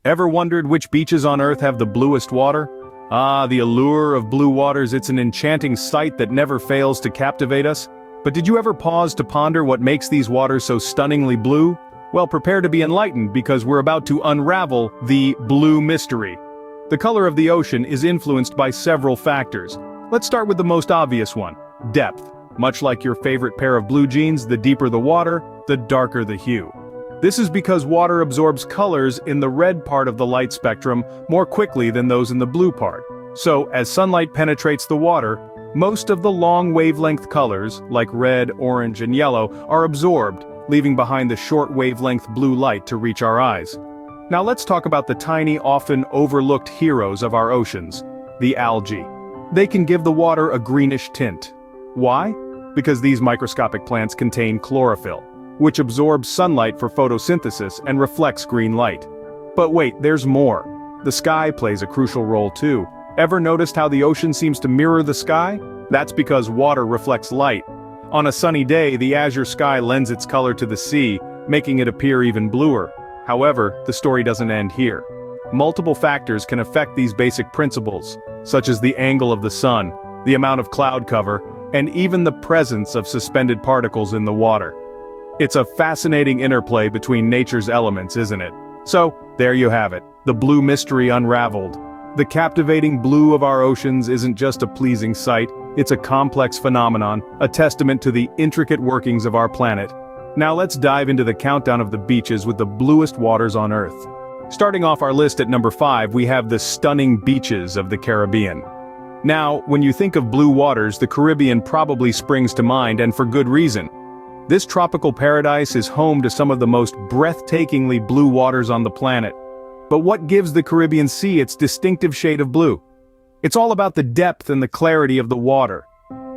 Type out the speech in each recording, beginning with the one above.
Ever wondered which beaches on Earth have the bluest water? Ah, the allure of blue waters, it's an enchanting sight that never fails to captivate us. But did you ever pause to ponder what makes these waters so stunningly blue? Well, prepare to be enlightened because we're about to unravel the blue mystery. The color of the ocean is influenced by several factors. Let's start with the most obvious one: depth. Much like your favorite pair of blue jeans, the deeper the water, the darker the hue. This is because water absorbs colors in the red part of the light spectrum more quickly than those in the blue part. So, as sunlight penetrates the water, most of the long wavelength colors, like red, orange, and yellow, are absorbed, leaving behind the short wavelength blue light to reach our eyes. Now let's talk about the tiny, often overlooked heroes of our oceans, the algae. They can give the water a greenish tint. Why? Because these microscopic plants contain chlorophyll, which absorbs sunlight for photosynthesis and reflects green light. But wait, there's more. The sky plays a crucial role too. Ever noticed how the ocean seems to mirror the sky? That's because water reflects light. On a sunny day, the azure sky lends its color to the sea, making it appear even bluer. However, the story doesn't end here. Multiple factors can affect these basic principles, such as the angle of the sun, the amount of cloud cover, and even the presence of suspended particles in the water. It's a fascinating interplay between nature's elements, isn't it? So, there you have it, the blue mystery unraveled. The captivating blue of our oceans isn't just a pleasing sight, it's a complex phenomenon, a testament to the intricate workings of our planet. Now let's dive into the countdown of the beaches with the bluest waters on Earth. Starting off our list at number 5, we have the stunning beaches of the Caribbean. Now, when you think of blue waters, the Caribbean probably springs to mind, and for good reason. This tropical paradise is home to some of the most breathtakingly blue waters on the planet. But what gives the Caribbean Sea its distinctive shade of blue? It's all about the depth and the clarity of the water.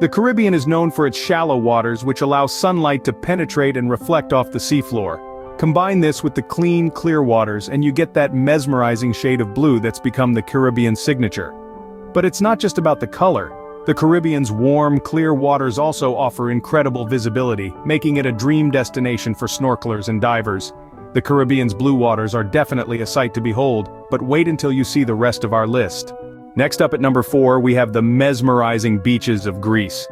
The Caribbean is known for its shallow waters, which allow sunlight to penetrate and reflect off the seafloor. Combine this with the clean, clear waters, and you get that mesmerizing shade of blue that's become the Caribbean signature. But it's not just about the color. The Caribbean's warm, clear waters also offer incredible visibility, making it a dream destination for snorkelers and divers. The Caribbean's blue waters are definitely a sight to behold, but wait until you see the rest of our list. Next up at number 4, we have the mesmerizing beaches of Greece.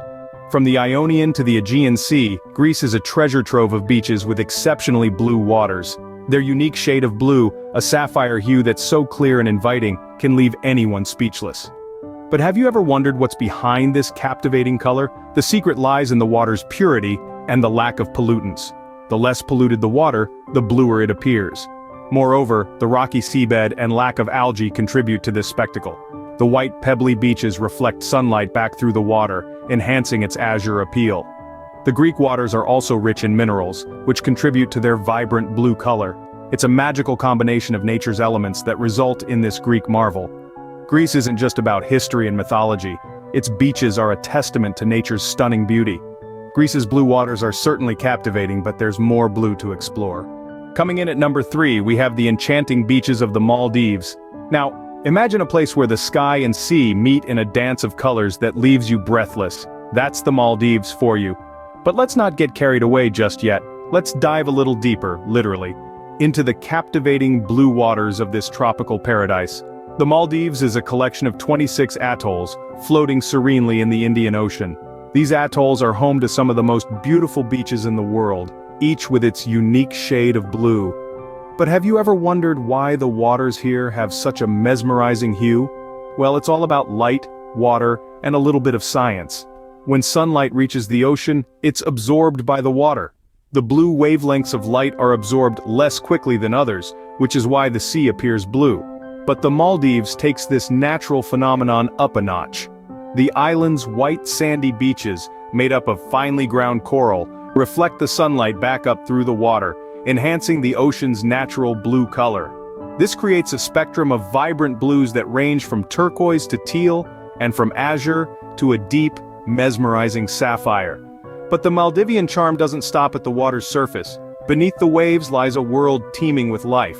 From the Ionian to the Aegean Sea, Greece is a treasure trove of beaches with exceptionally blue waters. Their unique shade of blue, a sapphire hue that's so clear and inviting, can leave anyone speechless. But have you ever wondered what's behind this captivating color? The secret lies in the water's purity and the lack of pollutants. The less polluted the water, the bluer it appears. Moreover, the rocky seabed and lack of algae contribute to this spectacle. The white pebbly beaches reflect sunlight back through the water, enhancing its azure appeal. The Greek waters are also rich in minerals, which contribute to their vibrant blue color. It's a magical combination of nature's elements that result in this Greek marvel. Greece isn't just about history and mythology. Its beaches are a testament to nature's stunning beauty. Greece's blue waters are certainly captivating, but there's more blue to explore. Coming in at number 3, we have the enchanting beaches of the Maldives. Now, imagine a place where the sky and sea meet in a dance of colors that leaves you breathless. That's the Maldives for you. But let's not get carried away just yet. Let's dive a little deeper, literally, into the captivating blue waters of this tropical paradise. The Maldives is a collection of 26 atolls, floating serenely in the Indian Ocean. These atolls are home to some of the most beautiful beaches in the world, each with its unique shade of blue. But have you ever wondered why the waters here have such a mesmerizing hue? Well, it's all about light, water, and a little bit of science. When sunlight reaches the ocean, it's absorbed by the water. The blue wavelengths of light are absorbed less quickly than others, which is why the sea appears blue. But the Maldives takes this natural phenomenon up a notch. The island's white sandy beaches, made up of finely ground coral, reflect the sunlight back up through the water, enhancing the ocean's natural blue color. This creates a spectrum of vibrant blues that range from turquoise to teal, and from azure to a deep, mesmerizing sapphire. But the Maldivian charm doesn't stop at the water's surface. Beneath the waves lies a world teeming with life.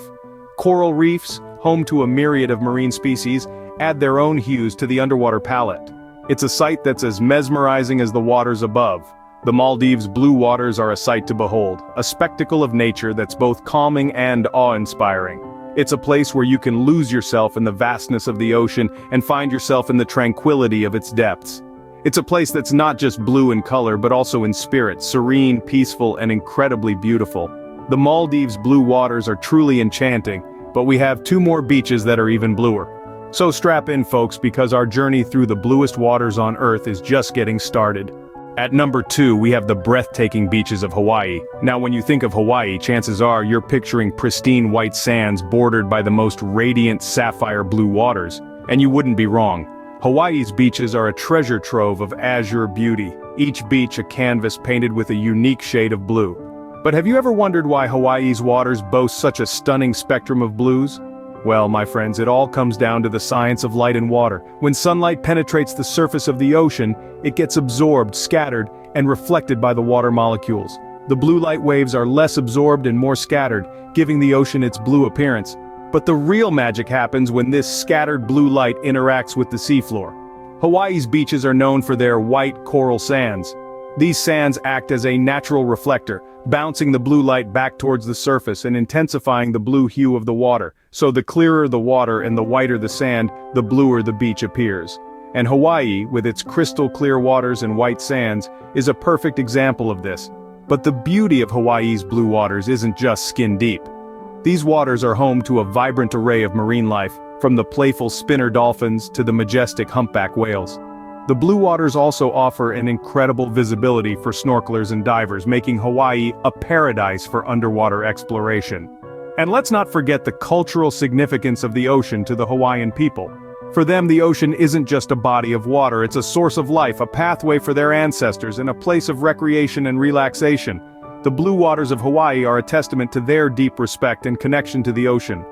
Coral reefs, home to a myriad of marine species, add their own hues to the underwater palette. It's a sight that's as mesmerizing as the waters above. The Maldives' blue waters are a sight to behold, a spectacle of nature that's both calming and awe-inspiring. It's a place where you can lose yourself in the vastness of the ocean and find yourself in the tranquility of its depths. It's a place that's not just blue in color but also in spirit, serene, peaceful, and incredibly beautiful. The Maldives' blue waters are truly enchanting, but we have 2 more beaches that are even bluer. So strap in, folks, because our journey through the bluest waters on Earth is just getting started. At number 2, we have the breathtaking beaches of Hawaii. Now, when you think of Hawaii, chances are you're picturing pristine white sands bordered by the most radiant sapphire blue waters. And you wouldn't be wrong. Hawaii's beaches are a treasure trove of azure beauty, each beach a canvas painted with a unique shade of blue. But have you ever wondered why Hawaii's waters boast such a stunning spectrum of blues? Well, my friends, it all comes down to the science of light and water. When sunlight penetrates the surface of the ocean, it gets absorbed, scattered, and reflected by the water molecules. The blue light waves are less absorbed and more scattered, giving the ocean its blue appearance. But the real magic happens when this scattered blue light interacts with the seafloor. Hawaii's beaches are known for their white coral sands. These sands act as a natural reflector, bouncing the blue light back towards the surface and intensifying the blue hue of the water. So the clearer the water and the whiter the sand, the bluer the beach appears. And Hawaii, with its crystal clear waters and white sands, is a perfect example of this. But the beauty of Hawaii's blue waters isn't just skin deep. These waters are home to a vibrant array of marine life, from the playful spinner dolphins to the majestic humpback whales. The blue waters also offer an incredible visibility for snorkelers and divers, making Hawaii a paradise for underwater exploration. And let's not forget the cultural significance of the ocean to the Hawaiian people. For them, the ocean isn't just a body of water, it's a source of life, a pathway for their ancestors, and a place of recreation and relaxation. The blue waters of Hawaii are a testament to their deep respect and connection to the ocean.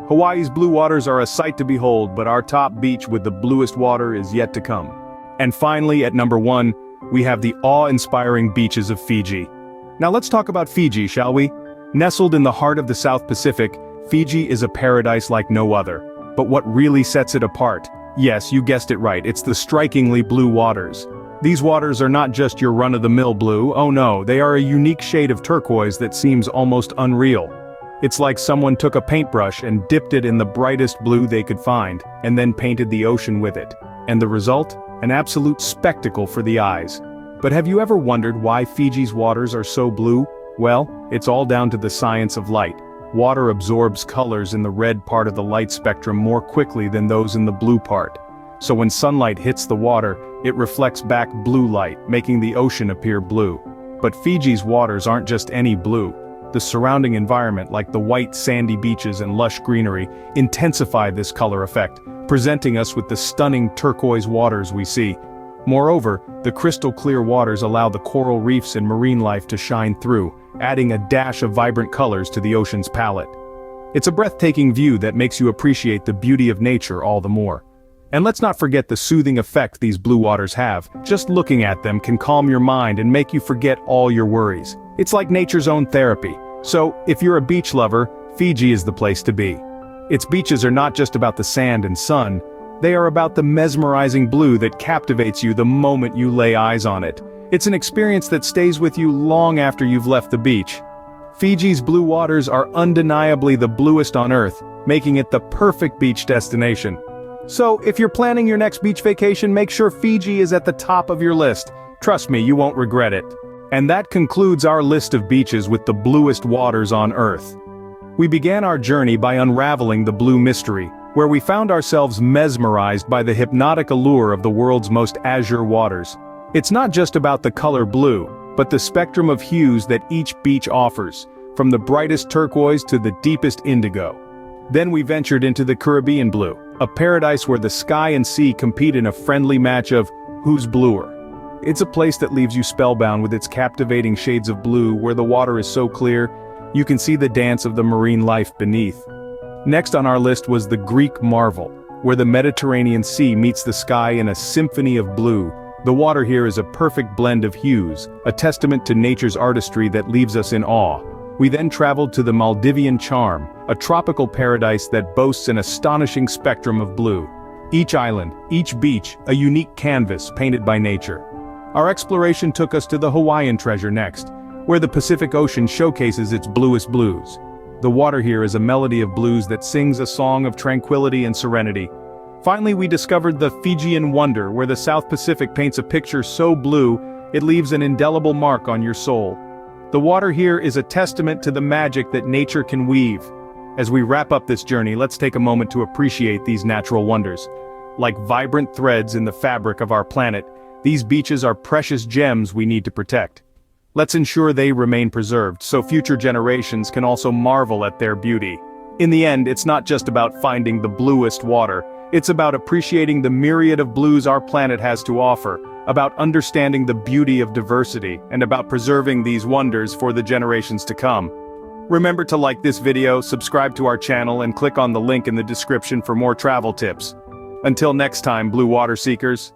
Hawaii's blue waters are a sight to behold, but our top beach with the bluest water is yet to come. And finally, at number 1, we have the awe-inspiring beaches of Fiji. Now let's talk about Fiji, shall we? Nestled in the heart of the South Pacific, Fiji is a paradise like no other. But what really sets it apart? Yes, you guessed it right, it's the strikingly blue waters. These waters are not just your run-of-the-mill blue, oh no, they are a unique shade of turquoise that seems almost unreal. It's like someone took a paintbrush and dipped it in the brightest blue they could find, and then painted the ocean with it. And the result? An absolute spectacle for the eyes. But have you ever wondered why Fiji's waters are so blue? Well, it's all down to the science of light. Water absorbs colors in the red part of the light spectrum more quickly than those in the blue part. So when sunlight hits the water, it reflects back blue light, making the ocean appear blue. But Fiji's waters aren't just any blue. The surrounding environment, like the white sandy beaches and lush greenery, intensify this color effect, presenting us with the stunning turquoise waters we see. Moreover, the crystal clear waters allow the coral reefs and marine life to shine through, adding a dash of vibrant colors to the ocean's palette. It's a breathtaking view that makes you appreciate the beauty of nature all the more. And let's not forget the soothing effect these blue waters have. Just looking at them can calm your mind and make you forget all your worries. It's like nature's own therapy. So, if you're a beach lover, Fiji is the place to be. Its beaches are not just about the sand and sun, they are about the mesmerizing blue that captivates you the moment you lay eyes on it. It's an experience that stays with you long after you've left the beach. Fiji's blue waters are undeniably the bluest on Earth, making it the perfect beach destination. So, if you're planning your next beach vacation, make sure Fiji is at the top of your list. Trust me, you won't regret it. And that concludes our list of beaches with the bluest waters on Earth. We began our journey by unraveling the blue mystery, where we found ourselves mesmerized by the hypnotic allure of the world's most azure waters. It's not just about the color blue, but the spectrum of hues that each beach offers, from the brightest turquoise to the deepest indigo. Then we ventured into the Caribbean blue, a paradise where the sky and sea compete in a friendly match of who's bluer. It's a place that leaves you spellbound with its captivating shades of blue, where the water is so clear, you can see the dance of the marine life beneath. Next on our list was the Greek marvel, where the Mediterranean Sea meets the sky in a symphony of blue. The water here is a perfect blend of hues, a testament to nature's artistry that leaves us in awe. We then traveled to the Maldivian Charm, a tropical paradise that boasts an astonishing spectrum of blue. Each island, each beach, a unique canvas painted by nature. Our exploration took us to the Hawaiian Treasure next, where the Pacific Ocean showcases its bluest blues. The water here is a melody of blues that sings a song of tranquility and serenity. Finally, we discovered the Fijian Wonder, where the South Pacific paints a picture so blue, it leaves an indelible mark on your soul. The water here is a testament to the magic that nature can weave. As we wrap up this journey, let's take a moment to appreciate these natural wonders. Like vibrant threads in the fabric of our planet, these beaches are precious gems we need to protect. Let's ensure they remain preserved so future generations can also marvel at their beauty. In the end, it's not just about finding the bluest water, it's about appreciating the myriad of blues our planet has to offer, about understanding the beauty of diversity, and about preserving these wonders for the generations to come. Remember to like this video, subscribe to our channel, and click on the link in the description for more travel tips. Until next time, Blue Water Seekers.